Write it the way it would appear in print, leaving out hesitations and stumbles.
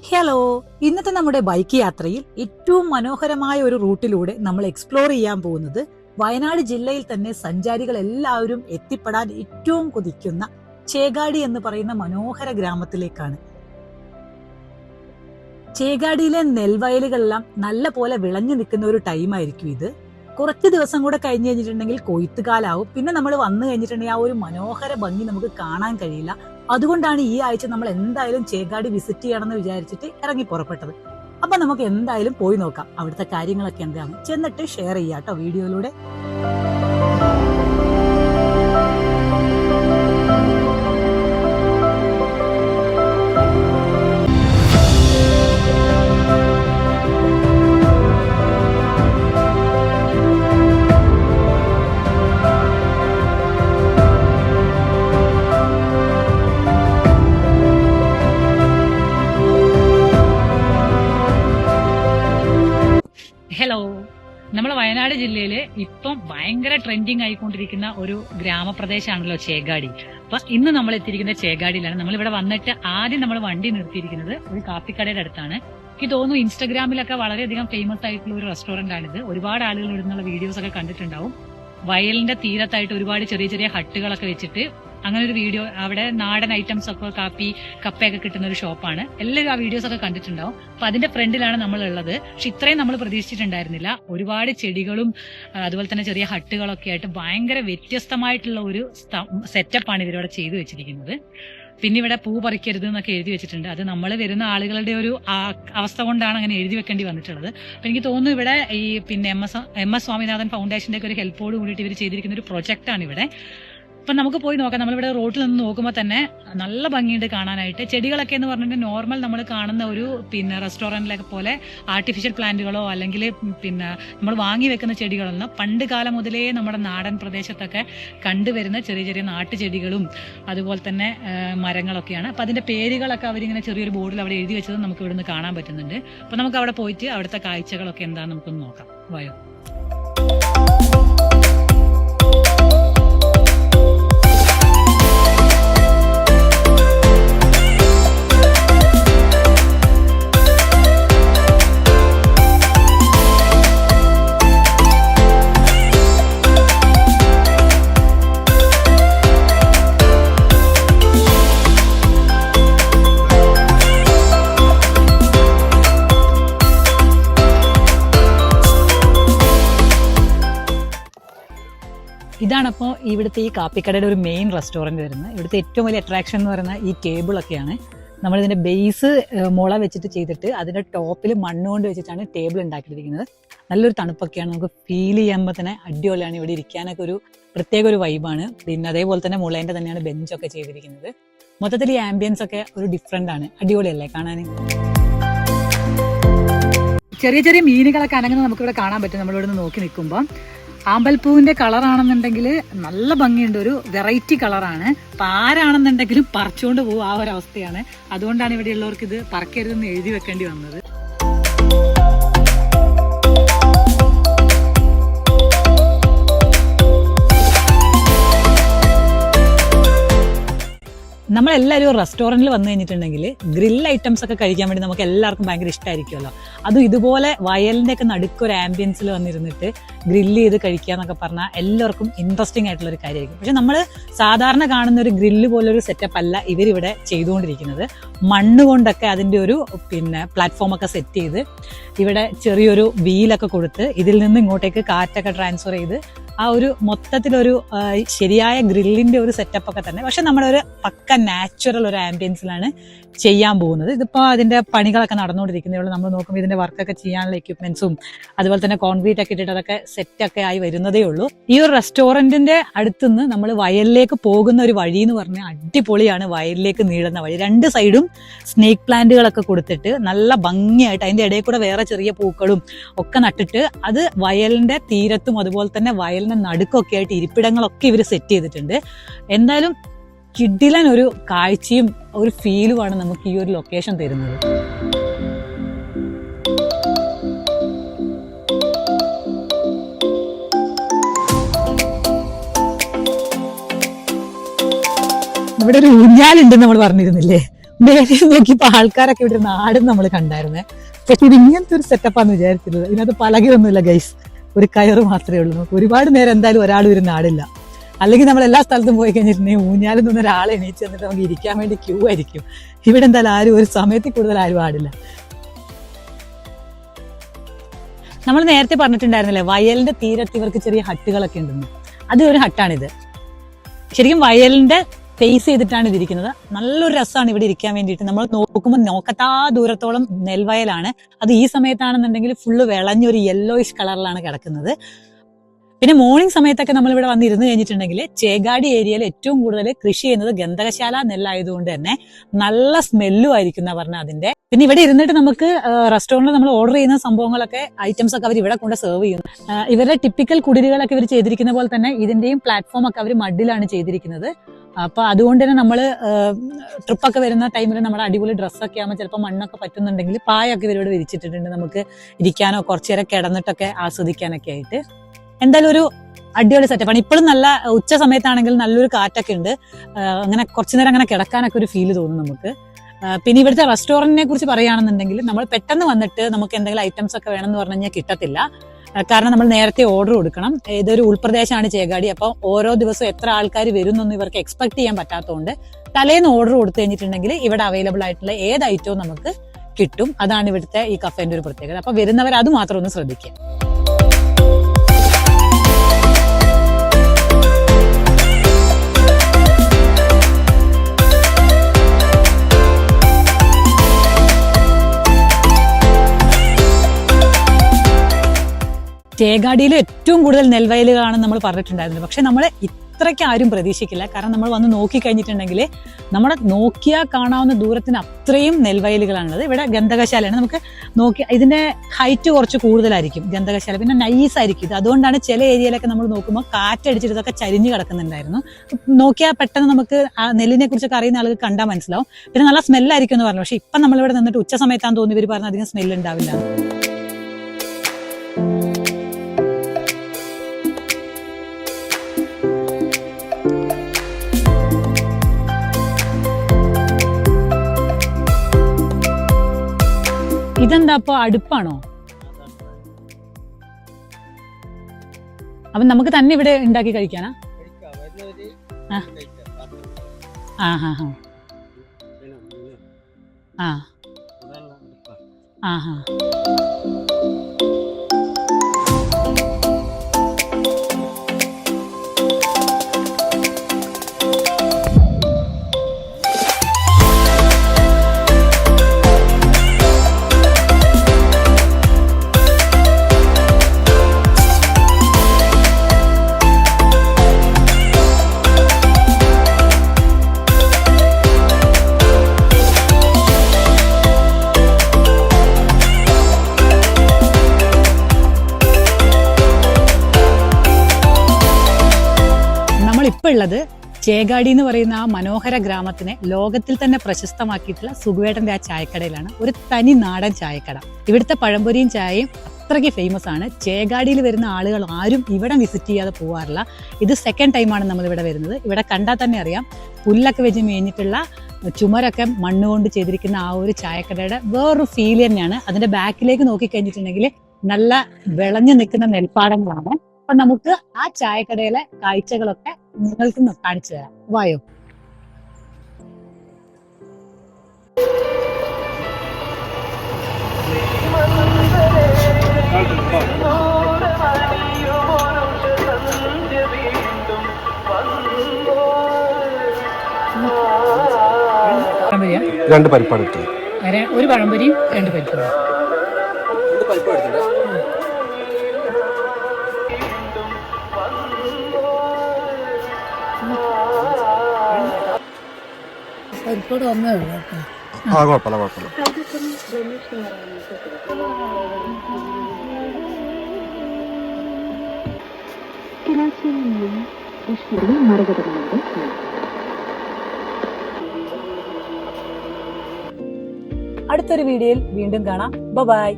Hello, ഇന്നത്തെ നമ്മുടെ bike യാത്രയിൽ ഏറ്റവും മനോഹരമായ ഒരു റൂട്ടിലൂടെ നമ്മൾ എക്സ്പ്ലോർ ചെയ്യാൻ പോകുന്നത് വയനാട് ജില്ലയിൽ തന്നെ സഞ്ചാരികൾ എല്ലാവരും എത്തിപ്പെടാൻ ഏറ്റവും കൊതിക്കുന്ന ചേകാടി എന്ന് പറയുന്ന മനോഹര ഗ്രാമത്തിലേക്കാണ്. ചേകാടിയിലെ നെൽവയലുകളെല്ലാം നല്ല പോലെ വിളഞ്ഞു നിൽക്കുന്ന ഒരു ടൈമായിരിക്കും ഇത്. കുറച്ച് ദിവസം കൂടെ കഴിഞ്ഞ് കഴിഞ്ഞിട്ടുണ്ടെങ്കിൽ കൊയ്ത്തുകാലാവും. പിന്നെ നമ്മൾ വന്നു കഴിഞ്ഞിട്ടുണ്ടെങ്കിൽ ആ ഒരു മനോഹര ഭംഗി നമുക്ക് കാണാൻ കഴിയില്ല. അതുകൊണ്ടാണ് ഈ ആഴ്ച നമ്മൾ എന്തായാലും ചേകാടി വിസിറ്റ് ചെയ്യണമെന്ന് വിചാരിച്ചിട്ട് ഇറങ്ങി പുറപ്പെട്ടത്. അപ്പൊ നമുക്ക് എന്തായാലും പോയി നോക്കാം അവിടുത്തെ കാര്യങ്ങളൊക്കെ എന്താണ്, ചെന്നിട്ട് ഷെയർ ചെയ്യാം കേട്ടോ വീഡിയോയിലൂടെ. ഹലോ, നമ്മളെ വയനാട് ജില്ലയില് ഇപ്പം ഭയങ്കര ട്രെൻഡിങ് ആയിക്കൊണ്ടിരിക്കുന്ന ഒരു ഗ്രാമപ്രദേശമാണല്ലോ ചേകാടി. അപ്പൊ ഇന്ന് നമ്മൾ എത്തിയിരിക്കുന്ന ചേകാടിയിലാണ്. നമ്മളിവിടെ വന്നിട്ട് ആദ്യം നമ്മൾ വണ്ടി നിർത്തിയിരിക്കുന്നത് ഒരു കാപ്പിക്കടയുടെ അടുത്താണ്. എനിക്ക് തോന്നുന്നു ഇൻസ്റ്റാഗ്രാമിലൊക്കെ വളരെയധികം ഫേമസ് ആയിട്ടുള്ള ഒരു റെസ്റ്റോറന്റ് ആണിത്. ഒരുപാട് ആളുകൾ ഇവിടുന്നുള്ള വീഡിയോസ് ഒക്കെ കണ്ടിട്ടുണ്ടാവും. വയലിന്റെ തീരത്തായിട്ട് ഒരുപാട് ചെറിയ ചെറിയ ഹട്ടുകളൊക്കെ വെച്ചിട്ട് അങ്ങനെ ഒരു വീഡിയോ, അവിടെ നാടൻ ഐറ്റംസ് ഒക്കെ കാപ്പി കപ്പയൊക്കെ കിട്ടുന്ന ഒരു ഷോപ്പാണ്. എല്ലാവരും ആ വീഡിയോസ് ഒക്കെ കണ്ടിട്ടുണ്ടാവും. അപ്പൊ അതിന്റെ ഫ്രണ്ടിലാണ് നമ്മൾ ഉള്ളത്. പക്ഷെ ഇത്രയും നമ്മൾ പ്രതീക്ഷിച്ചിട്ടുണ്ടായിരുന്നില്ല. ഒരുപാട് ചെടികളും അതുപോലെ തന്നെ ചെറിയ ഹട്ടുകളൊക്കെ ആയിട്ട് ഭയങ്കര വ്യത്യസ്തമായിട്ടുള്ള ഒരു സെറ്റപ്പാണ് ഇവരിവിടെ ചെയ്തു വെച്ചിരിക്കുന്നത്. പിന്നെ ഇവിടെ പൂ പറിക്കരുത് എന്നൊക്കെ എഴുതി വെച്ചിട്ടുണ്ട്. അത് നമ്മൾ വരുന്ന ആളുകളുടെ ഒരു അവസ്ഥ കൊണ്ടാണ് അങ്ങനെ എഴുതി വെക്കേണ്ടി വന്നിട്ടുള്ളത്. അപ്പൊ എനിക്ക് തോന്നുന്നു ഇവിടെ ഈ പിന്നെ എം എസ് സ്വാമിനാഥൻ ഫൗണ്ടേഷന്റെ ഒക്കെ ഒരു ഹെൽപ്പോട് കൂടിയിട്ട് ഇവർ ചെയ്തിരിക്കുന്ന ഒരു പ്രൊജക്റ്റാണ് ഇവിടെ. അപ്പൊ നമുക്ക് പോയി നോക്കാം. നമ്മളിവിടെ റോഡിൽ നിന്ന് നോക്കുമ്പോൾ തന്നെ നല്ല ഭംഗിയുണ്ട് കാണാനായിട്ട്. ചെടികളൊക്കെ എന്ന് പറഞ്ഞിട്ട് നോർമൽ നമ്മൾ കാണുന്ന ഒരു പിന്നെ റെസ്റ്റോറൻറ്റിലൊക്കെ പോലെ ആർട്ടിഫിഷ്യൽ പ്ലാന്റുകളോ അല്ലെങ്കിൽ പിന്നെ നമ്മൾ വാങ്ങി വെക്കുന്ന ചെടികളൊന്നും പണ്ട് കാലം മുതലേ നമ്മുടെ നാടൻ പ്രദേശത്തൊക്കെ കണ്ടുവരുന്ന ചെറിയ ചെറിയ നാട്ടുചെടികളും അതുപോലെ തന്നെ മരങ്ങളൊക്കെയാണ്. അപ്പൊ അതിന്റെ പേരുകളൊക്കെ അവരിങ്ങനെ ചെറിയൊരു ബോർഡിൽ അവിടെ എഴുതി വെച്ചത് നമുക്ക് ഇവിടുന്ന് കാണാൻ പറ്റുന്നുണ്ട്. അപ്പൊ നമുക്ക് അവിടെ പോയിട്ട് അവിടുത്തെ കാഴ്ചകളൊക്കെ എന്താണെന്ന് നമുക്കൊന്ന് നോക്കാം. വായോ. ഇതാണപ്പോൾ ഇവിടുത്തെ ഈ കാപ്പിക്കടയുടെ ഒരു മെയിൻ റെസ്റ്റോറൻറ്റ് വരുന്നത്. ഇവിടുത്തെ ഏറ്റവും വലിയ അട്രാക്ഷൻ എന്ന് പറയുന്നത് ഈ ടേബിളൊക്കെയാണ്. നമ്മളിതിൻ്റെ ബേസ് മുള വെച്ചിട്ട് ചെയ്തിട്ട് അതിൻ്റെ ടോപ്പിൽ മണ്ണ് കൊണ്ട് വെച്ചിട്ടാണ് ടേബിൾ ഉണ്ടാക്കിയിരിക്കുന്നത്. നല്ലൊരു തണുപ്പൊക്കെയാണ്, നമുക്ക് ഫീൽ ചെയ്യുമ്പോൾ തന്നെ അടിപൊളിയാണ്. ഇവിടെ ഇരിക്കാനൊക്കെ ഒരു പ്രത്യേക ഒരു വൈബാണ്. പിന്നെ അതേപോലെ തന്നെ മുളേൻ്റെ തന്നെയാണ് ബെഞ്ചൊക്കെ ചെയ്തിരിക്കുന്നത്. മൊത്തത്തിൽ ഈ ആംബിയൻസ് ഒക്കെ ഒരു ഡിഫറെൻ്റ് ആണ്. അടിപൊളിയല്ലേ കാണാൻ. ചെറിയ ചെറിയ മീനുകളൊക്കെ അനങ്ങുന്നത് നമുക്കിവിടെ കാണാൻ പറ്റും നമ്മളിവിടെ നിന്ന് നോക്കി നിൽക്കുമ്പോൾ. ആമ്പൽപ്പൂവിന്റെ കളറാണെന്നുണ്ടെങ്കിൽ നല്ല ഭംഗിയുണ്ട്, ഒരു വെറൈറ്റി കളറാണ്. അപ്പൊ ആരാണെന്നുണ്ടെങ്കിലും പറിച്ചുകൊണ്ട് പോകും, ആ ഒരു അവസ്ഥയാണ്. അതുകൊണ്ടാണ് ഇവിടെയുള്ളവർക്ക് ഇത് പറിക്കരുതെന്ന് എഴുതി വെക്കേണ്ടി വന്നത്. നമ്മളെല്ലാവരും ഒരു റെസ്റ്റോറൻറ്റിൽ വന്നു കഴിഞ്ഞിട്ടുണ്ടെങ്കിൽ ഗ്രിൽ ഐറ്റംസ് ഒക്കെ കഴിക്കാൻ വേണ്ടി നമുക്ക് എല്ലാവർക്കും ഭയങ്കര ഇഷ്ടമായിരിക്കുമല്ലോ. അതും ഇതുപോലെ വയലിൻ്റെ ഒക്കെ നടുക്കൊരു ആംബിയൻസിൽ വന്നിരുന്നിട്ട് ഗ്രില്ല് ചെയ്ത് കഴിക്കുക എന്നൊക്കെ പറഞ്ഞാൽ എല്ലാവർക്കും ഇൻട്രസ്റ്റിംഗ് ആയിട്ടുള്ളൊരു കാര്യമായിരിക്കും. പക്ഷെ നമ്മൾ സാധാരണ കാണുന്ന ഒരു ഗ്രില്ല് പോലൊരു സെറ്റപ്പ് അല്ല ഇവരിവിടെ ചെയ്തുകൊണ്ടിരിക്കുന്നത്. മണ്ണ് കൊണ്ടൊക്കെ അതിൻ്റെ ഒരു പിന്നെ പ്ലാറ്റ്ഫോമൊക്കെ സെറ്റ് ചെയ്ത് ഇവിടെ ചെറിയൊരു വീലൊക്കെ കൊടുത്ത് ഇതിൽ നിന്ന് ഇങ്ങോട്ടേക്ക് കാറ്റൊക്കെ ട്രാൻസ്ഫർ ചെയ്ത് ആ ഒരു മൊത്തത്തിലൊരു ശരിയായ ഗ്രില്ലിന്റെ ഒരു സെറ്റപ്പ് ഒക്കെ തന്നെ. പക്ഷെ നമ്മുടെ ഒരു പക്ക നാച്ചുറൽ ഒരു ആംബിയൻസിലാണ് ചെയ്യാൻ പോകുന്നത്. ഇതിപ്പോൾ അതിന്റെ പണികളൊക്കെ നടന്നുകൊണ്ടിരിക്കുന്നേ ഉള്ളൂ. നമ്മൾ നോക്കുമ്പോൾ ഇതിന്റെ വർക്കൊക്കെ ചെയ്യാനുള്ള എക്യുപ്മെന്റ്സും അതുപോലെ തന്നെ കോൺക്രീറ്റ് ഒക്കെ ഇട്ടിട്ട് അതൊക്കെ സെറ്റൊക്കെ ആയി വരുന്നതേ ഉള്ളൂ. ഈ ഒരു റെസ്റ്റോറന്റിന്റെ അടുത്തുനിന്ന് നമ്മൾ വയലിലേക്ക് പോകുന്ന ഒരു വഴി എന്ന് പറഞ്ഞാൽ അടിപൊളിയാണ്. വയലിലേക്ക് നീളുന്ന വഴി, രണ്ട് സൈഡും സ്നേക്ക് പ്ലാന്റുകളൊക്കെ കൊടുത്തിട്ട് നല്ല ഭംഗിയായിട്ട് അതിന്റെ ഇടയിൽ കൂടെ വേറെ ചെറിയ പൂക്കളും ഒക്കെ നട്ടിട്ട് അത് വയലിന്റെ തീരത്തും അതുപോലെ തന്നെ വയലിന്റെ നടുക്കൊക്കെ ആയിട്ട് ഇരിപ്പിടങ്ങളൊക്കെ ഇവർ സെറ്റ് ചെയ്തിട്ടുണ്ട്. എന്തായാലും കിഡിലൻ ഒരു കാഴ്ചയും ഒരു ഫീലുമാണ് നമുക്ക് ഈ ഒരു ലൊക്കേഷൻ തരുന്നത്. ഇവിടെ ഒരു ഊഞ്ഞാലുണ്ടെന്ന് നമ്മൾ പറഞ്ഞിരുന്നില്ലേ, മേലെ നോക്കിയപ്പോ ആൾക്കാരൊക്കെ ഇവിടെ നാടും നമ്മൾ കണ്ടായിരുന്നേ. പക്ഷെ ഇത് ഇങ്ങനത്തെ ഒരു സെറ്റപ്പാന്ന് വിചാരിച്ചിരുന്നത്. ഇതിനകത്ത് പലകയൊന്നുമില്ല ഗൈസ്, ഒരു കയറ് മാത്രമേ ഉള്ളൂ. നമുക്ക് ഒരുപാട് നേരം എന്തായാലും ഒരാളും ഒരു നാടില്ല. അല്ലെങ്കിൽ നമ്മൾ എല്ലാ സ്ഥലത്തും പോയി കഴിഞ്ഞിട്ടുണ്ടെങ്കിൽ ഊഞ്ഞാലിൽ നിന്ന് ഒരാളെ എണീച്ച് എന്നിട്ട് നമുക്ക് ഇരിക്കാൻ വേണ്ടി ക്യൂ ആയിരിക്കും. ഇവിടെ എന്തായാലും ആരും ഒരു സമയത്തിൽ കൂടുതൽ ആരും ആടില്ല. നമ്മൾ നേരത്തെ പറഞ്ഞിട്ടുണ്ടായിരുന്നില്ലേ വയലിന്റെ തീരത്ത് ഇവർക്ക് ചെറിയ ഹട്ടുകളൊക്കെ ഉണ്ടെന്ന്. അത് ഒരു ഹട്ടാണിത്. ശരിക്കും വയലിന്റെ ഫേസ് ചെയ്തിട്ടാണ് ഇതിരിക്കുന്നത്. നല്ലൊരു രസമാണ് ഇവിടെ ഇരിക്കാൻ വേണ്ടിയിട്ട്. നമ്മൾ നോക്കുമ്പോൾ നോക്കത്താ ദൂരത്തോളം നെൽവയലാണ്. അത് ഈ സമയത്താണെന്നുണ്ടെങ്കിൽ ഫുള്ള് വിളഞ്ഞൊരു യെല്ലോയിഷ് കളറിലാണ് കിടക്കുന്നത്. പിന്നെ മോർണിംഗ് സമയത്തൊക്കെ നമ്മൾ ഇവിടെ വന്നിരുന്ന് കഴിഞ്ഞിട്ടുണ്ടെങ്കിൽ ചേകാടി ഏരിയയിൽ ഏറ്റവും കൂടുതൽ കൃഷി ചെയ്യുന്നത് ഗന്ധകശാല നെല്ലായതുകൊണ്ട് തന്നെ നല്ല സ്മെല്ലും ആയിരിക്കും എന്നാ പറഞ്ഞ അതിന്റെ. പിന്നെ ഇവിടെ ഇരുന്നിട്ട് നമുക്ക് റെസ്റ്റോറന്റിൽ നമ്മൾ ഓർഡർ ചെയ്യുന്ന സംഭവങ്ങളൊക്കെ ഐറ്റംസ് ഒക്കെ അവർ ഇവിടെ കൊണ്ട് സെർവ് ചെയ്യുന്നു. ഇവരുടെ ടിപ്പിക്കൽ കുടിലുകളൊക്കെ ഇവർ ചെയ്തിരിക്കുന്ന പോലെ തന്നെ ഇതിന്റെയും പ്ലാറ്റ്ഫോം ഒക്കെ അവർ മഡിലാണ് ചെയ്തിരിക്കുന്നത്. അപ്പൊ അതുകൊണ്ട് തന്നെ നമ്മള് ട്രിപ്പൊക്കെ വരുന്ന ടൈമിൽ നമ്മുടെ അടിപൊളി ഡ്രസ്സൊക്കെ ആകുമ്പോൾ ചിലപ്പോൾ മണ്ണൊക്കെ പറ്റുന്നുണ്ടെങ്കിൽ പായൊക്കെ ഇവരോട് വിരിച്ചിട്ടിട്ടുണ്ട്. നമുക്ക് ഇരിക്കാനോ കുറച്ചു നേരം കിടന്നിട്ടൊക്കെ ആസ്വദിക്കാനൊക്കെ ആയിട്ട്. എന്തായാലും ഒരു അടിപൊളി സെറ്റപ്പാണ്. ഇപ്പോഴും നല്ല ഉച്ച സമയത്താണെങ്കിൽ നല്ലൊരു കാറ്റൊക്കെ ഉണ്ട്. അങ്ങനെ കുറച്ചു നേരം അങ്ങനെ കിടക്കാനൊക്കെ ഒരു ഫീല് തോന്നും നമുക്ക്. പിന്നെ ഇവിടുത്തെ റെസ്റ്റോറന്റിനെ കുറിച്ച് പറയുകയാണെന്നുണ്ടെങ്കിൽ നമ്മൾ പെട്ടെന്ന് വന്നിട്ട് നമുക്ക് എന്തെങ്കിലും ഐറ്റംസ് ഒക്കെ വേണമെന്ന് പറഞ്ഞു കഴിഞ്ഞാൽ കിട്ടത്തില്ല. കാരണം നമ്മൾ നേരത്തെ ഓർഡർ കൊടുക്കണം. ഇതൊരു ഉൾപ്രദേശമാണ് ചേകാടി. അപ്പോൾ ഓരോ ദിവസവും എത്ര ആൾക്കാർ വരുന്നൊന്നും ഇവർക്ക് എക്സ്പെക്ട് ചെയ്യാൻ പറ്റാത്തതുകൊണ്ട് തലേന്ന് ഓർഡർ കൊടുത്തു കഴിഞ്ഞിട്ടുണ്ടെങ്കിൽ ഇവിടെ അവൈലബിൾ ആയിട്ടുള്ള ഏത് ഐറ്റവും നമുക്ക് കിട്ടും. അതാണ് ഇവിടുത്തെ ഈ കഫേന്റെ ഒരു പ്രത്യേകത. അപ്പൊ വരുന്നവർ അത് മാത്രം ഒന്ന് ശ്രദ്ധിക്കുക. ചേകാടിയിൽ ഏറ്റവും കൂടുതൽ നെൽവയലുകളാണെന്ന് നമ്മൾ പറഞ്ഞിട്ടുണ്ടായിരുന്നു. പക്ഷെ നമ്മൾ ഇത്രയ്ക്ക് ആരും പ്രതീക്ഷിക്കില്ല. കാരണം നമ്മൾ വന്ന് നോക്കി കഴിഞ്ഞിട്ടുണ്ടെങ്കിൽ നമ്മുടെ നോക്കിയാൽ കാണാവുന്ന ദൂരത്തിന് അത്രയും നെൽവയലുകളാണുള്ളത്. ഇവിടെ ഗന്ധകശാലയാണ്. നമുക്ക് നോക്കി ഇതിന്റെ ഹൈറ്റ് കുറച്ച് കൂടുതലായിരിക്കും ഗന്ധകശാല. പിന്നെ നൈസ് ആയിരിക്കും ഇത്. അതുകൊണ്ടാണ് ചില ഏരിയയിലൊക്കെ നമ്മൾ നോക്കുമ്പോൾ കാറ്റടിച്ചിട്ട് ഇതൊക്കെ ചരിഞ്ഞ് കിടക്കുന്നുണ്ടായിരുന്നു. നോക്കിയാൽ പെട്ടെന്ന് നമുക്ക് ആ നെല്ലിനെ കുറിച്ചൊക്കെ അറിയുന്ന ആളുകൾ കണ്ടാൽ മനസ്സിലാവും. പിന്നെ നല്ല സ്മെല്ലായിരിക്കും എന്ന് പറഞ്ഞു. പക്ഷെ ഇപ്പം നമ്മളിവിടെ നിന്നിട്ട് ഉച്ച സമയത്താന്ന് തോന്നി ഇവർ പറഞ്ഞ അധികം സ്മെല്ല് ഉണ്ടാവില്ല. ഇതെന്താ അപ്പൊ അടുപ്പാണോ? അപ്പൊ നമുക്ക് തന്നെ ഇവിടെ ഉണ്ടാക്കി കഴിക്കാനാ? ആ ഹാ ഹാ ആ ആ ഹാ. ഇപ്പൊ ഉള്ളത് ചേകാടി എന്ന് പറയുന്ന ആ മനോഹര ഗ്രാമത്തിനെ ലോകത്തിൽ തന്നെ പ്രശസ്തമാക്കിയിട്ടുള്ള സുഖുവേട്ടന്റെ ആ ചായക്കടയിലാണ്. ഒരു തനി നാടൻ ചായക്കട. ഇവിടുത്തെ പഴംപൊരിയും ചായയും അത്രയ്ക്ക് ഫേമസ് ആണ്. ചേകാടിയിൽ വരുന്ന ആളുകൾ ആരും ഇവിടെ വിസിറ്റ് ചെയ്യാതെ പോകാറില്ല. ഇത് സെക്കൻഡ് ടൈമാണ് നമ്മൾ ഇവിടെ വരുന്നത്. ഇവിടെ കണ്ടാൽ തന്നെ അറിയാം പുല്ലൊക്കെ വെച്ച് മേഞ്ഞിട്ടുള്ള ചുമരൊക്കെ മണ്ണുകൊണ്ട് ചെയ്തിരിക്കുന്ന ആ ഒരു ചായക്കടയുടെ വേറൊരു ഫീൽ തന്നെയാണ്. അതിന്റെ ബാക്കിലേക്ക് നോക്കിക്കഴിഞ്ഞിട്ടുണ്ടെങ്കിൽ നല്ല വിളഞ്ഞു നിൽക്കുന്ന നെൽപ്പാടങ്ങളാണ്. അപ്പൊ നമുക്ക് ആ ചായക്കടയിലെ കാഴ്ചകളൊക്കെ നിങ്ങൾക്ക് കാണിച്ചു തരാം. വായോ. രണ്ട് പരിപ്പാണ്. ഒരു പഴംപൊരിയും രണ്ട് പരിപ്പും. പരിപ്പോട് വന്നേ ഉള്ളൂ കേട്ടോ. ആ കുഴപ്പമില്ല കുഴപ്പമില്ല. അടുത്തൊരു വീഡിയോയിൽ വീണ്ടും കാണാം. ബൈ.